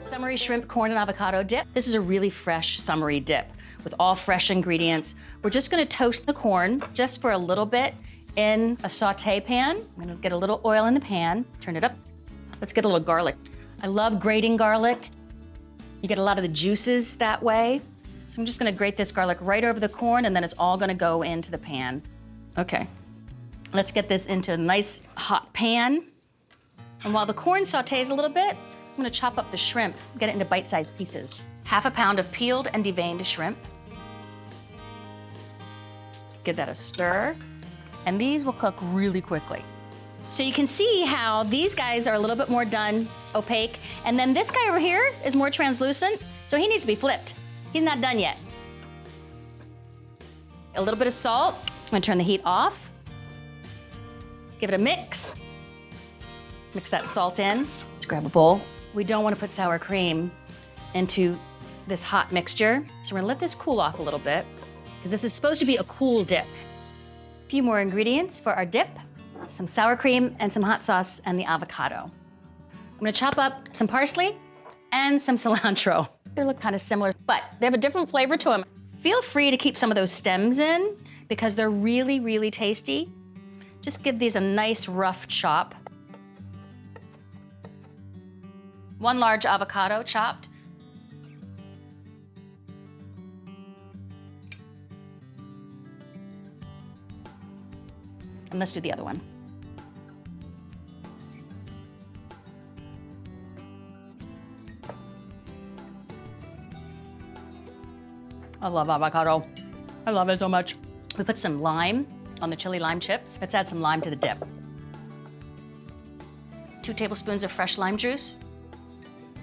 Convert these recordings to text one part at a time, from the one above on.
Summery shrimp, corn, and avocado dip. This is a really fresh summery dip with all fresh ingredients. We're just gonna toast the corn just for a little bit in a saute pan. I'm gonna get a little oil in the pan, turn it up. Let's get a little garlic. I love grating garlic. You get a lot of the juices that way. So I'm just gonna grate this garlic right over the corn, and then it's all gonna go into the pan. Okay, let's get this into a nice hot pan. And while the corn sautés a little bit, I'm gonna chop up the shrimp, get it into bite-sized pieces. Half a pound of peeled and deveined shrimp. Give that a stir. And these will cook really quickly. So you can see how these guys are a little bit more done, opaque, and then this guy over here is more translucent, so he needs to be flipped. He's not done yet. A little bit of salt. I'm gonna turn the heat off. Give it a mix. Mix that salt in. Let's grab a bowl. We don't want to put sour cream into this hot mixture, so we're gonna let this cool off a little bit, because this is supposed to be a cool dip. A few more ingredients for our dip. Some sour cream and some hot sauce and the avocado. I'm gonna chop up some parsley and some cilantro. They look kind of similar, but they have a different flavor to them. Feel free to keep some of those stems in because they're really, really tasty. Just give these a nice rough chop. 1 large avocado chopped. And let's do the other one. I love avocado. I love it so much. We put some lime on the chili lime chips. Let's add some lime to the dip. 2 tablespoons of fresh lime juice.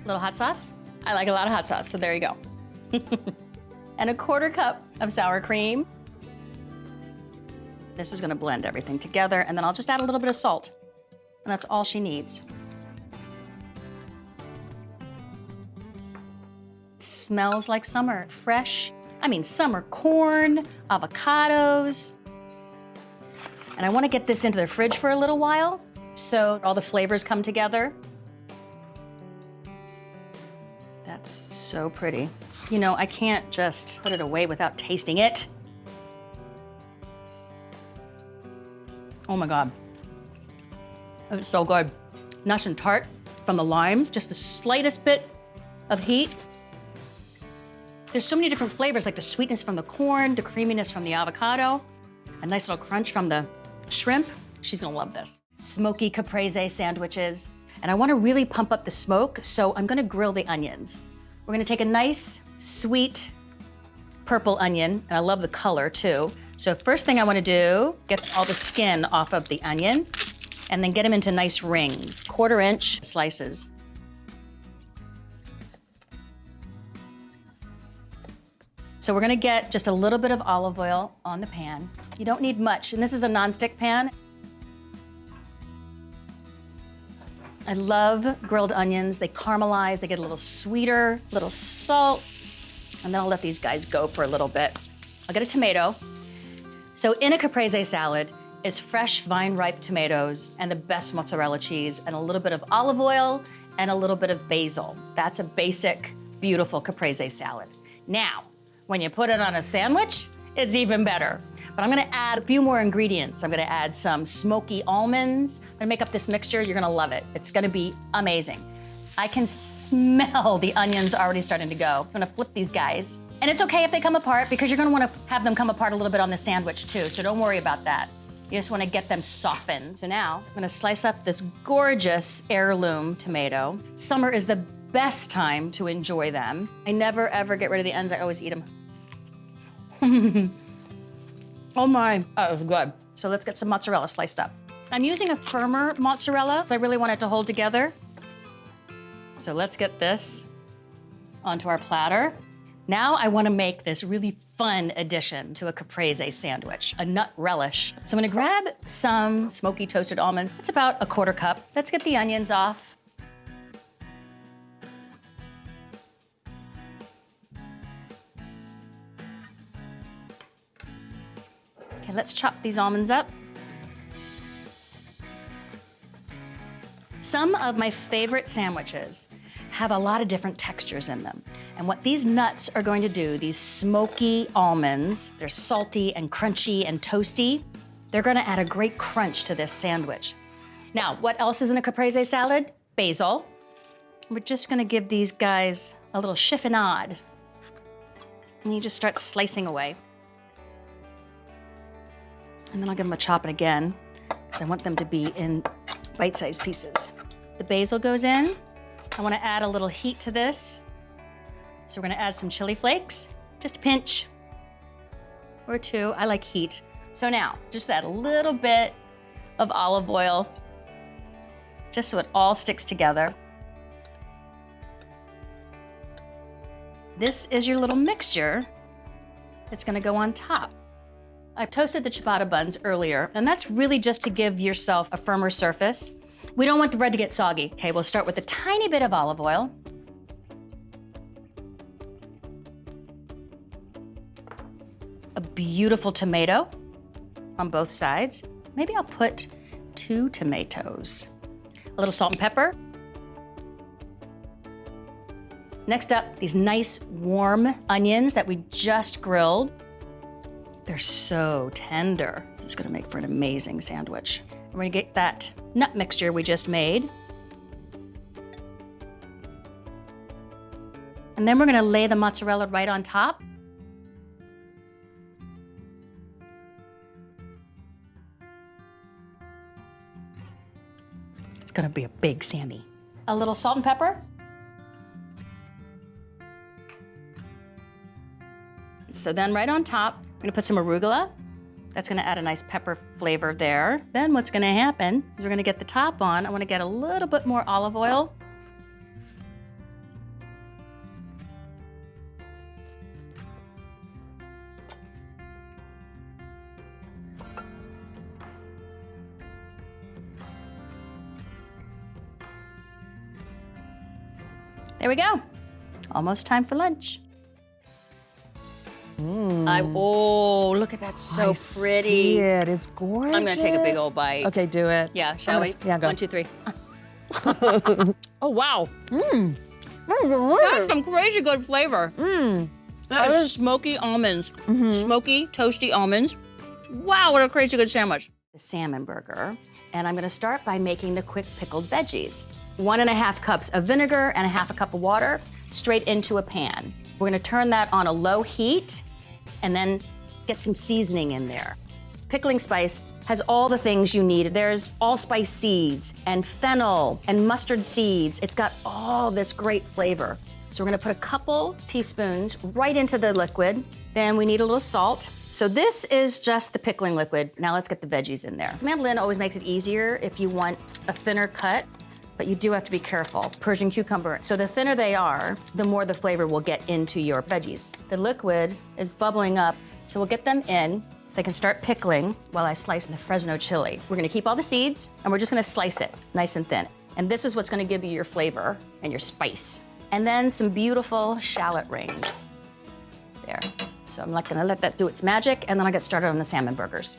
A little hot sauce. I like a lot of hot sauce, so there you go. And a 1/4 cup of sour cream. This is gonna blend everything together, and then I'll just add a little bit of salt. And that's all she needs. It smells like summer, fresh. I mean, summer corn, avocados. And I wanna get this into the fridge for a little while, so all the flavors come together. That's so pretty. You know, I can't just put it away without tasting it. Oh my God. It's so good. Nice and tart from the lime, just the slightest bit of heat. There's so many different flavors, like the sweetness from the corn, the creaminess from the avocado, a nice little crunch from the shrimp. She's gonna love this. Smoky Caprese Sandwiches. And I wanna really pump up the smoke, so I'm gonna grill the onions. We're gonna take a nice, sweet, purple onion, and I love the color too. So first thing I wanna do, get all the skin off of the onion, and then get them into nice rings, 1/4 inch slices. So we're gonna get just a little bit of olive oil on the pan. You don't need much, and this is a nonstick pan. I love grilled onions. They caramelize, they get a little sweeter, a little salt, and then I'll let these guys go for a little bit. I'll get a tomato. So in a caprese salad is fresh vine-ripe tomatoes and the best mozzarella cheese and a little bit of olive oil and a little bit of basil. That's a basic, beautiful caprese salad. Now, when you put it on a sandwich, it's even better. But I'm gonna add a few more ingredients. I'm gonna add some smoky almonds. I'm gonna make up this mixture, you're gonna love it. It's gonna be amazing. I can smell the onions already starting to go. I'm gonna flip these guys. And it's okay if they come apart because you're gonna wanna have them come apart a little bit on the sandwich too, so don't worry about that. You just wanna get them softened. So now, I'm gonna slice up this gorgeous heirloom tomato. Summer is the best time to enjoy them. I never ever get rid of the ends, I always eat them. Oh my, that was good. So let's get some mozzarella sliced up. I'm using a firmer mozzarella because I really want it to hold together. So let's get this onto our platter. Now I want to make this really fun addition to a caprese sandwich, a nut relish. So I'm gonna grab some smoky toasted almonds. It's about a 1/4 cup. Let's get the onions off. Okay, let's chop these almonds up. Some of my favorite sandwiches have a lot of different textures in them. And what these nuts are going to do, these smoky almonds, they're salty and crunchy and toasty, they're gonna add a great crunch to this sandwich. Now, what else is in a caprese salad? Basil. We're just gonna give these guys a little chiffonade. And you just start slicing away. And then I'll give them a chopping again, because I want them to be in bite-sized pieces. The basil goes in. I wanna add a little heat to this. So we're gonna add some chili flakes, just a pinch or two. I like heat. So now, just add a little bit of olive oil, just so it all sticks together. This is your little mixture that's gonna go on top. I toasted the ciabatta buns earlier, and that's really just to give yourself a firmer surface. We don't want the bread to get soggy. Okay, we'll start with a tiny bit of olive oil. A beautiful tomato on both sides. Maybe I'll put 2 tomatoes. A little salt and pepper. Next up, these nice warm onions that we just grilled. They're so tender. This is gonna make for an amazing sandwich. We're gonna get that nut mixture we just made. And then we're gonna lay the mozzarella right on top. It's gonna be a big Sammy. A little salt and pepper. So then right on top, we're gonna put some arugula. That's gonna add a nice pepper flavor there. Then what's gonna happen is we're gonna get the top on. I wanna get a little bit more olive oil. There we go. Almost time for lunch. Oh, look at that, so pretty. See it, it's gorgeous. I'm gonna take a big old bite. Okay, do it. Yeah, shall we? Yeah, go. 1, 2, 3. Oh, wow. That's some crazy good flavor. That is smoky almonds. Smoky, toasty almonds. Wow, what a crazy good sandwich. The salmon burger, and I'm gonna start by making the quick pickled veggies. 1½ cups of vinegar and ½ cup of water straight into a pan. We're gonna turn that on a low heat and then get some seasoning in there. Pickling spice has all the things you need. There's allspice seeds and fennel and mustard seeds. It's got all this great flavor. So we're gonna put a couple teaspoons right into the liquid. Then we need a little salt. So this is just the pickling liquid. Now let's get the veggies in there. Mandolin always makes it easier if you want a thinner cut, but you do have to be careful. Persian cucumber. So the thinner they are, the more the flavor will get into your veggies. The liquid is bubbling up, so we'll get them in so they can start pickling while I slice the Fresno chili. We're gonna keep all the seeds, and we're just gonna slice it nice and thin. And this is what's gonna give you your flavor and your spice. And then some beautiful shallot rings. There. So I'm gonna let that do its magic, and then I'll get started on the salmon burgers.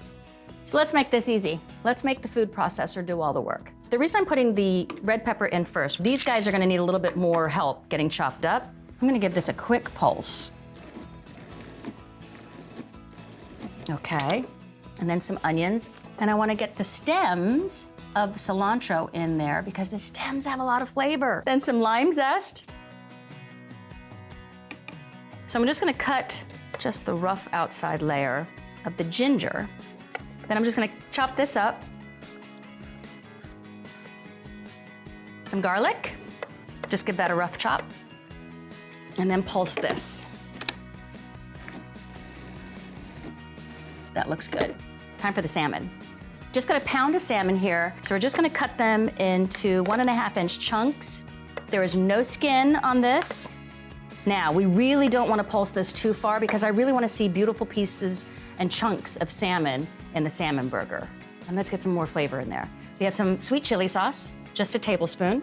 So let's make this easy. Let's make the food processor do all the work. The reason I'm putting the red pepper in first, these guys are gonna need a little bit more help getting chopped up. I'm gonna give this a quick pulse. Okay, and then some onions. And I wanna get the stems of cilantro in there because the stems have a lot of flavor. Then some lime zest. So I'm just gonna cut just the rough outside layer of the ginger. Then I'm just gonna chop this up. Some garlic, just give that a rough chop. And then pulse this. That looks good. Time for the salmon. Just got a pound of salmon here. So we're just gonna cut them into 1½ inch chunks. There is no skin on this. Now, we really don't wanna pulse this too far because I really wanna see beautiful pieces and chunks of salmon in the salmon burger. And let's get some more flavor in there. We have some sweet chili sauce, just a tablespoon.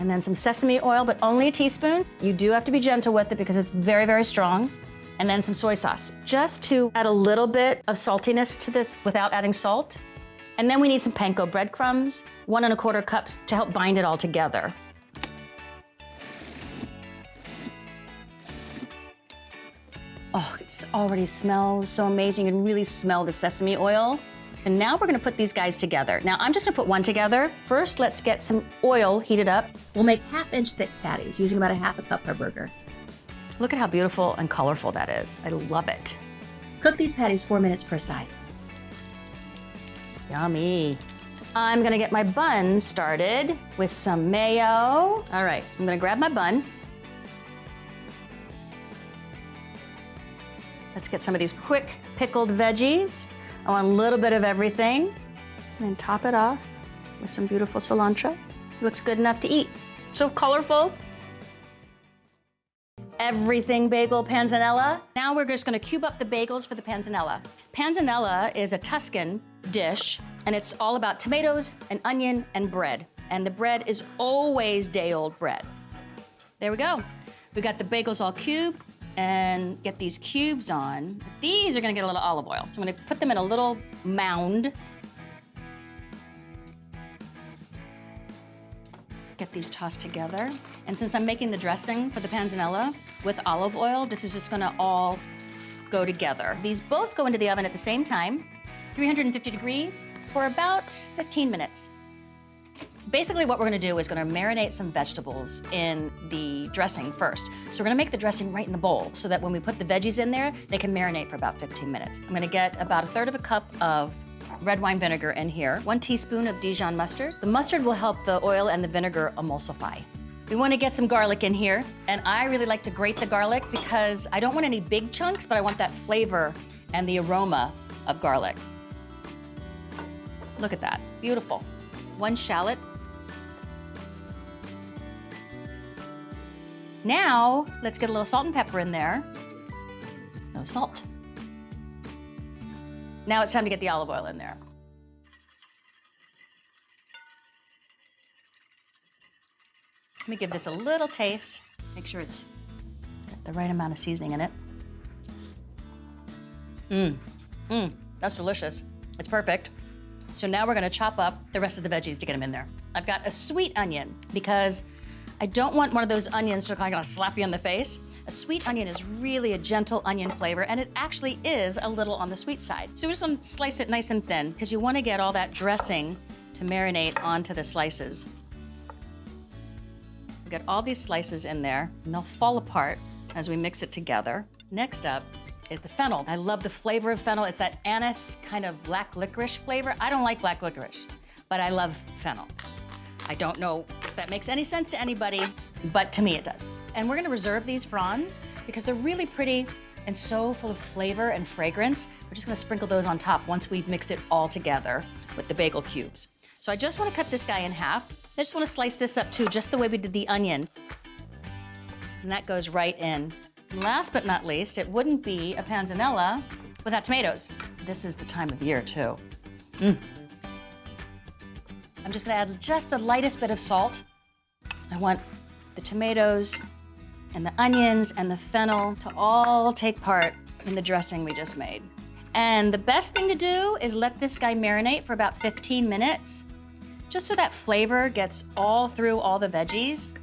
And then some sesame oil, but only a teaspoon. You do have to be gentle with it because it's very, very strong. And then some soy sauce, just to add a little bit of saltiness to this without adding salt. And then we need some panko breadcrumbs, 1¼ cups to help bind it all together. Oh, it already smells so amazing. You can really smell the sesame oil. So now we're gonna put these guys together. Now I'm just gonna put one together. First, let's get some oil heated up. We'll make 1/2-inch thick patties, using about 1/2 cup per burger. Look at how beautiful and colorful that is. I love it. Cook these patties 4 minutes per side. Yummy. I'm gonna get my bun started with some mayo. All right, I'm gonna grab my bun. Let's get some of these quick pickled veggies. I want a little bit of everything. And then top it off with some beautiful cilantro. Looks good enough to eat. So colorful. Everything bagel panzanella. Now we're just gonna cube up the bagels for the panzanella. Panzanella is a Tuscan dish, and it's all about tomatoes and onion and bread. And the bread is always day-old bread. There we go. We got the bagels all cubed, and get these cubes on. These are gonna get a little olive oil. So I'm gonna put them in a little mound. Get these tossed together. And since I'm making the dressing for the panzanella with olive oil, this is just gonna all go together. These both go into the oven at the same time, 350 degrees, for about 15 minutes. Basically what we're gonna do is gonna marinate some vegetables in the dressing first. So we're gonna make the dressing right in the bowl so that when we put the veggies in there, they can marinate for about 15 minutes. I'm gonna get about 1/3 cup of red wine vinegar in here, 1 teaspoon of Dijon mustard. The mustard will help the oil and the vinegar emulsify. We wanna get some garlic in here, and I really like to grate the garlic because I don't want any big chunks, but I want that flavor and the aroma of garlic. Look at that, beautiful. 1 shallot. Now, let's get a little salt and pepper in there. No salt. Now it's time to get the olive oil in there. Let me give this a little taste. Make sure it's got the right amount of seasoning in it. That's delicious. It's perfect. So now we're gonna chop up the rest of the veggies to get them in there. I've got a sweet onion because I don't want one of those onions to kind of slap you in the face. A sweet onion is really a gentle onion flavor, and it actually is a little on the sweet side. So we're just gonna slice it nice and thin because you want to get all that dressing to marinate onto the slices. We'll get all these slices in there, and they'll fall apart as we mix it together. Next up is the fennel. I love the flavor of fennel. It's that anise kind of black licorice flavor. I don't like black licorice, but I love fennel. I don't know if that makes any sense to anybody, but to me it does. And we're gonna reserve these fronds because they're really pretty and so full of flavor and fragrance. We're just gonna sprinkle those on top once we've mixed it all together with the bagel cubes. So I just wanna cut this guy in half. I just wanna slice this up too, just the way we did the onion. And that goes right in. And last but not least, it wouldn't be a panzanella without tomatoes. This is the time of year too. I'm just gonna add just the lightest bit of salt. I want the tomatoes and the onions and the fennel to all take part in the dressing we just made. And the best thing to do is let this guy marinate for about 15 minutes, just so that flavor gets all through all the veggies.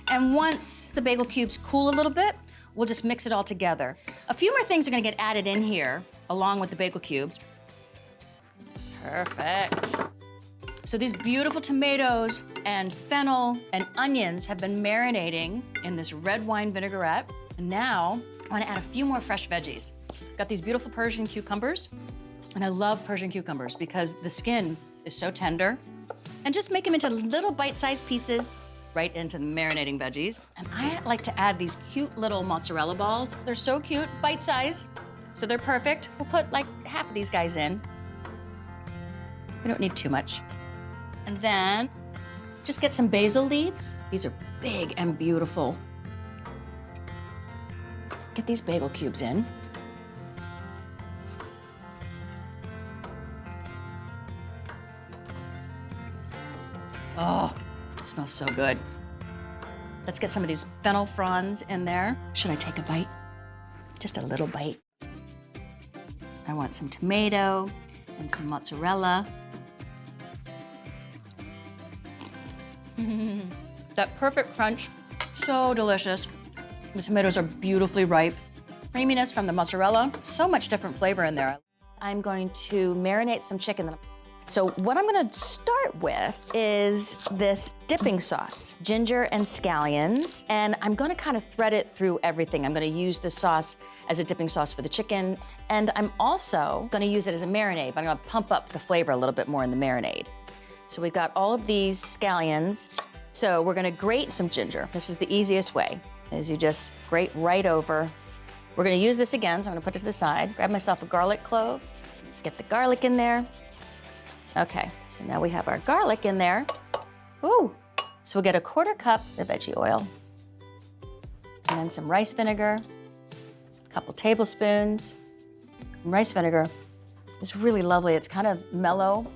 And once the bagel cubes cool a little bit, we'll just mix it all together. A few more things are gonna get added in here along with the bagel cubes. Perfect. So these beautiful tomatoes and fennel and onions have been marinating in this red wine vinaigrette. And now I wanna add a few more fresh veggies. Got these beautiful Persian cucumbers. And I love Persian cucumbers because the skin is so tender. And just make them into little bite-sized pieces right into the marinating veggies. And I like to add these cute little mozzarella balls. They're so cute, bite-sized, so they're perfect. We'll put like half of these guys in. We don't need too much. And then just get some basil leaves. These are big and beautiful. Get these bagel cubes in. Oh, it smells so good. Let's get some of these fennel fronds in there. Should I take a bite? Just a little bite. I want some tomato and some mozzarella. That perfect crunch, so delicious. The tomatoes are beautifully ripe. creaminess from the mozzarella. So much different flavor in there. I'm going to marinate some chicken. So what I'm gonna start with is this dipping sauce, ginger and scallions, and I'm gonna kind of thread it through everything. I'm gonna use the sauce as a dipping sauce for the chicken, and I'm also gonna use it as a marinade, but I'm gonna pump up the flavor a little bit more in the marinade. So we've got all of these scallions. So we're gonna grate some ginger. This is the easiest way, is you just grate right over. We're gonna use this again, so I'm gonna put it to the side. Grab myself a garlic clove, get the garlic in there. Okay, so now we have our garlic in there. Ooh, so we'll get a 1/4 cup of veggie oil, and then some rice vinegar, a couple tablespoons. Rice vinegar is really lovely. It's kind of mellow,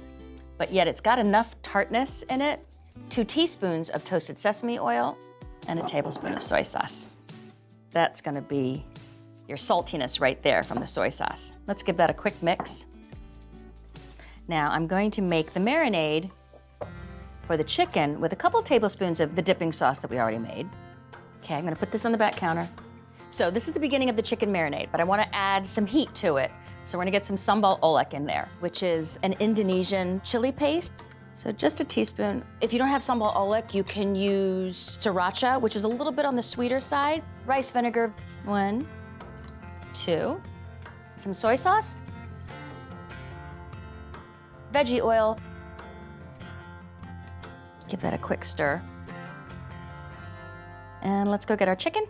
but yet it's got enough tartness in it. 2 teaspoons of toasted sesame oil, and a tablespoon of soy sauce. That's gonna be your saltiness right there from the soy sauce. Let's give that a quick mix. Now I'm going to make the marinade for the chicken with a couple tablespoons of the dipping sauce that we already made. Okay, I'm gonna put this on the back counter. So this is the beginning of the chicken marinade, but I wanna add some heat to it. So we're gonna get some sambal oelek in there, which is an Indonesian chili paste. So just a teaspoon. If you don't have sambal oelek, you can use sriracha, which is a little bit on the sweeter side. Rice vinegar, 1, 2. Some soy sauce. Veggie oil. Give that a quick stir. And let's go get our chicken.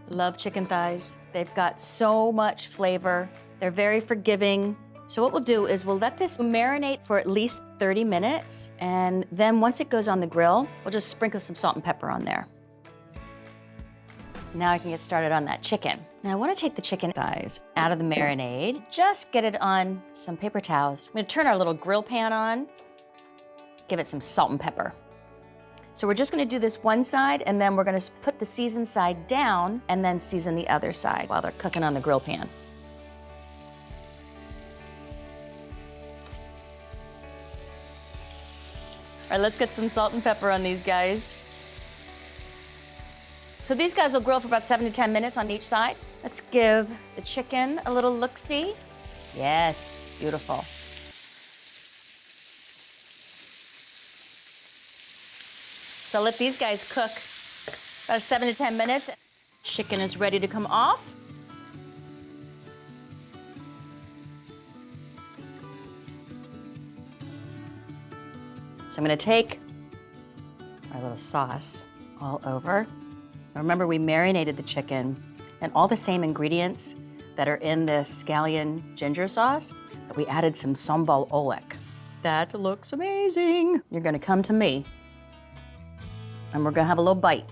Love chicken thighs. They've got so much flavor. They're very forgiving. So what we'll do is we'll let this marinate for at least 30 minutes. And then once it goes on the grill, we'll just sprinkle some salt and pepper on there. Now I can get started on that chicken. Now I wanna take the chicken thighs out of the marinade, just get it on some paper towels. I'm gonna turn our little grill pan on, give it some salt and pepper. So we're just gonna do this one side, and then we're gonna put the seasoned side down and then season the other side while they're cooking on the grill pan. All right, let's get some salt and pepper on these guys. So these guys will grill for about 7 to 10 minutes on each side. Let's give the chicken a little look-see. Yes, beautiful. So let these guys cook about 7 to 10 minutes. Chicken is ready to come off. So I'm gonna take our little sauce all over. Remember, we marinated the chicken and all the same ingredients that are in the scallion ginger sauce, but we added some sambal oelek. That looks amazing. You're gonna come to me and we're gonna have a little bite.